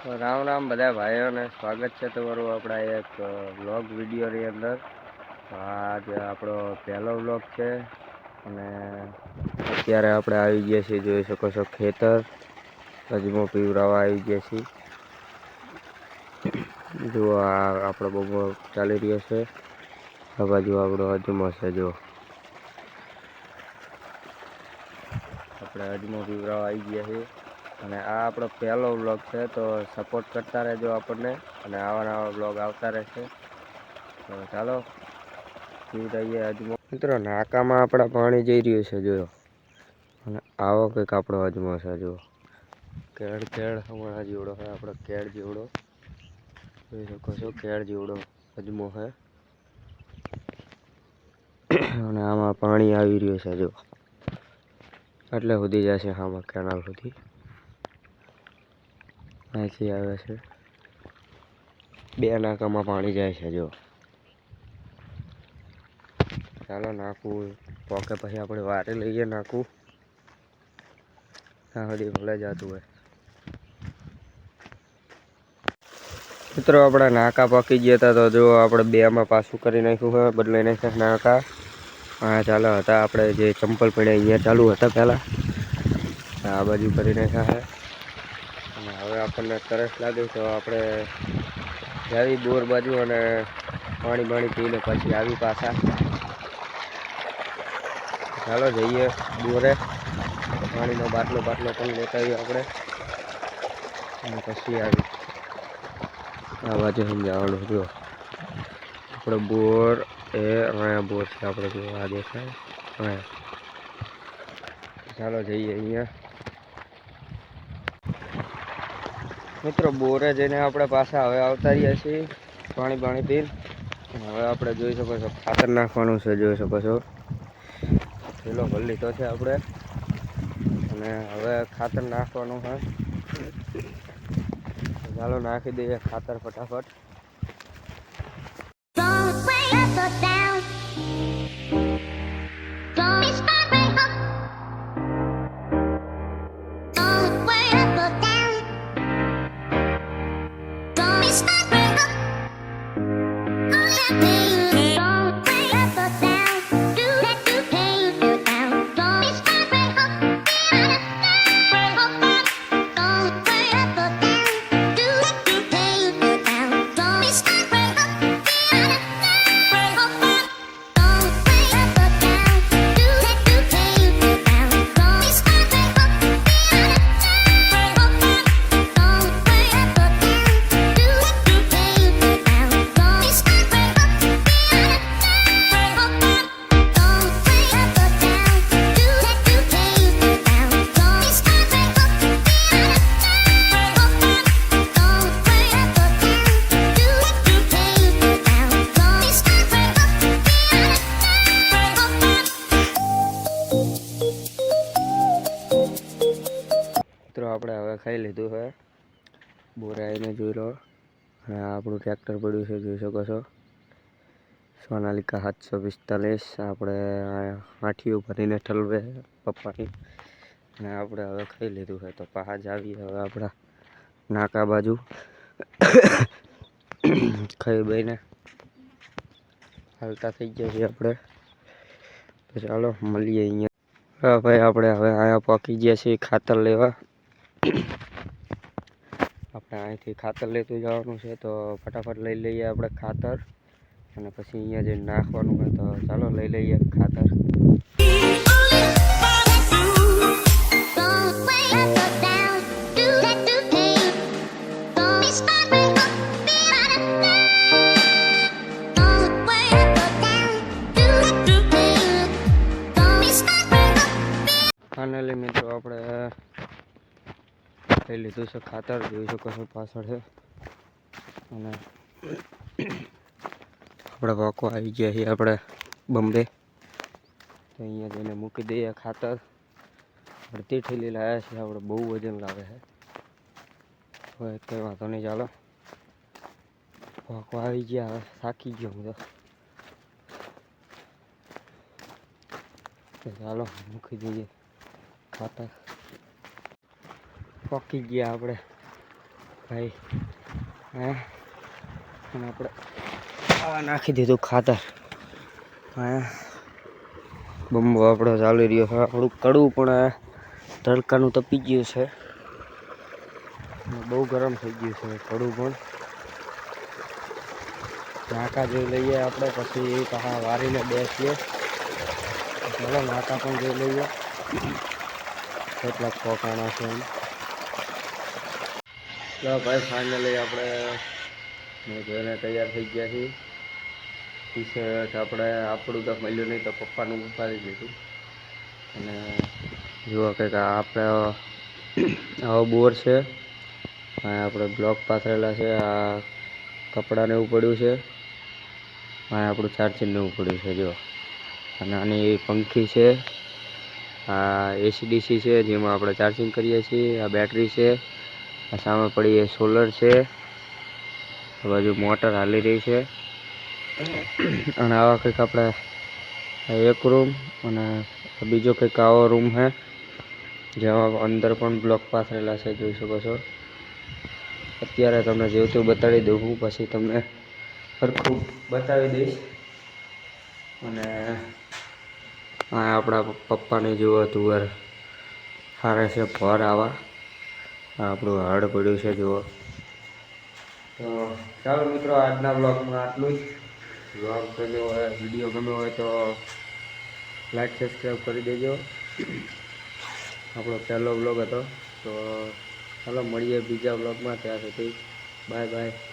રામ રામ બધા ભાઈઓને સ્વાગત છે તમારું આપણા એક વ્લોગ વિડીયોની અંદર. આજે આપણો પહેલો વ્લોગ છે અને અત્યારે આપણે આવી ગયા છીએ, જોઈ શકો છો ખેતર. અજમો પીવરાવા આવી ગયા છીએ. જુઓ આ આપણો બબો ચાલી રહ્યો છે. આ બાજુ આપણો અજમો છે. જો આપણે અજમો પીવરાવા આવી ગયા છીએ અને આ આપણો પહેલો વ્લોગ છે, તો સપોર્ટ કરતા રહેજો આપણને અને આવા નવા વ્લોગ આવતા રહેશે. તો ચાલો પીવરાઈએ અજમો. મિત્રો નાકામાં આપણા પાણી જઈ રહ્યું છે જોયો, અને આવો કંઈક આપણો અજમો છે. જુઓ કેળ કેળ હમણાં જેવડો છે, આપણો કેળ જેવડો જોઈ શકો છો. કેળ જેવડો અજમો છે અને આમાં પાણી આવી રહ્યું છે. જો એટલે સુધી જશે આમાં કેનાલ સુધી, અહીંથી આવે છે. બે નાકામાં પાણી જાય છે. જો ચાલો નાખવું પોકે પછી આપણે વારે લઈએ નાખવું ત્યાં સુધી ભલે જતું હોય. મિત્રો આપણા નાકા પાકી ગયા હતા, તો જો આપણે બેમાં પાછું કરી નાખ્યું હોય, બદલાઈ નાખ્યા નાકા. હા ચાલો હતા આપણે જે ચંપલ પડ્યા અહીંયા ચાલુ હતા પહેલાં, આ બાજુ કરી નાખ્યા છે. અને હવે આપણને તરસ લાગે તો આપણે જાવી બોર બાજુ અને પાણી પીને પછી આવી પાછા. ચાલો જઈએ બોરે, પાણીનો બાટલો પણ લેતા આવીએ આપણે અને પછી આવી આ બાજુ સમજાવવાનું. જો આપણે બોર એ અહીંયા બોર છે આપણે, જો આ દેખાય અહીંયા. ચાલો જઈએ અહીંયા. મિત્રો બોરે જઈને આપણે પાછા હવે આવતા રહ્યા છીએ પાણી પીને. હવે આપણે જોઈ શકો છો ખાતર નાખવાનું છે. જોઈ શકો છો પેલો ભરી લીધો છે આપણે, અને હવે ખાતર નાખવાનું છે. ચાલો નાખી દઈએ ખાતર ફટાફટ. મિત્રો આપણે હવે ખાઈ લીધું છે. બોરે આવીને જોઈ લો, અને આપણું ટ્રેક્ટર પડ્યું છે. જોઈ શકો છો સોનાલિકા 745. આપણે આઠીઓ ભરીને ઠલવે પપ્પાની, અને આપણે હવે ખાઈ લીધું છે. તો પાછા જ આવીએ હવે આપણા નાકા બાજુ. ખાઈ બઈને હાલતા થઈ ગયા છીએ આપણે. તો ચાલો મળીએ અહીંયા. હા ભાઈ, આપણે હવે અહીંયા પહોંચી ગયા છીએ ખાતર લેવા. આપણે અહીંથી ખાતર લેતું જવાનું છે, તો ફટાફટ લઈ લઈએ આપણે ખાતર, અને પછી અહીંયા જઈને નાખવાનું હોય. તો ચાલો લઈ લઈએ ખાતર. ફાઇનલી મિત્રો આપણે લઈ લીધું છે ખાતર. જોઈ શકો છો પાછળ છે, અને આપણે વાકો આવી ગયા છીએ આપણે બોમ્બે. તો અહીંયા જઈને મૂકી દઈએ ખાતર. અડધી ઠેલી લાવ્યા છે આપણે, બહુ વજન લાગે છે. હવે કંઈ વાંધો નહીં, ચાલો વાકો આવી ગયા. હવે થાકી ગયો હું તો ચાલો મૂકી દઈએ ખાતર. પકી ગયા આપણે ભાઈ હે અને આપણે આ નાખી દીધું ખાતર હા બંબો આપણો ચાલી રહ્યો છે થોડુંક કડવું પણ તડકાનું તપી ગયું છે બહુ ગરમ થઈ ગયું છે કડવું પણ નાકા જોઈ લઈએ આપણે પછી પાછા વારીને બેસીએ ચાલો નાકા પણ જોઈ લઈએ કેટલાક પોકાણા છે એમ ચાલો ભાઈ ફાઇનલી આપણે જોઈને તૈયાર થઈ ગયા છીએ ટી શર્ટ આપણે આપણું તો મળ્યું નહીં તો પપ્પાનું ઉપાડી દીધું અને જુઓ કંઈક આપણે આવો બોર છે આપણે બ્લોક પાથરેલા છે આ કપડાને એવું પડ્યું છે આપણું ચાર્જિંગને એવું પડ્યું છે જો અને આની પંખી છે આ એસીડીસી છે જેમાં આપણે ચાર્જિંગ કરીએ છીએ આ બેટરી છે આ સામે પડી એ સોલર છે આ બાજુ મોટર હાલી રહી છે અને આવા કંઈક આપણે એક રૂમ અને બીજો કંઈક આવો રૂમ છે જેમાં અંદર પણ બ્લોક પાથરેલા છે જોઈ શકો છો અત્યારે તમને જેવું બતાવી દઉં હું પછી તમને સરખું બતાવી દઈશ અને આ આપણા પપ્પાને જુઓ તુવેર હારે છે ભર આવા આપણું હળ પડ્યું છે જુઓ તો ચાલો મિત્રો આજના બ્લોગમાં આટલું જ બ્લોગ ગમ્યો હોય વિડીયો ગમ્યો હોય તો લાઈક સબસ્ક્રાઈબ કરી દેજો આપણો પહેલો બ્લોગ હતો તો ચાલો મળીએ બીજા બ્લોગમાં ત્યાં સુધી બાય બાય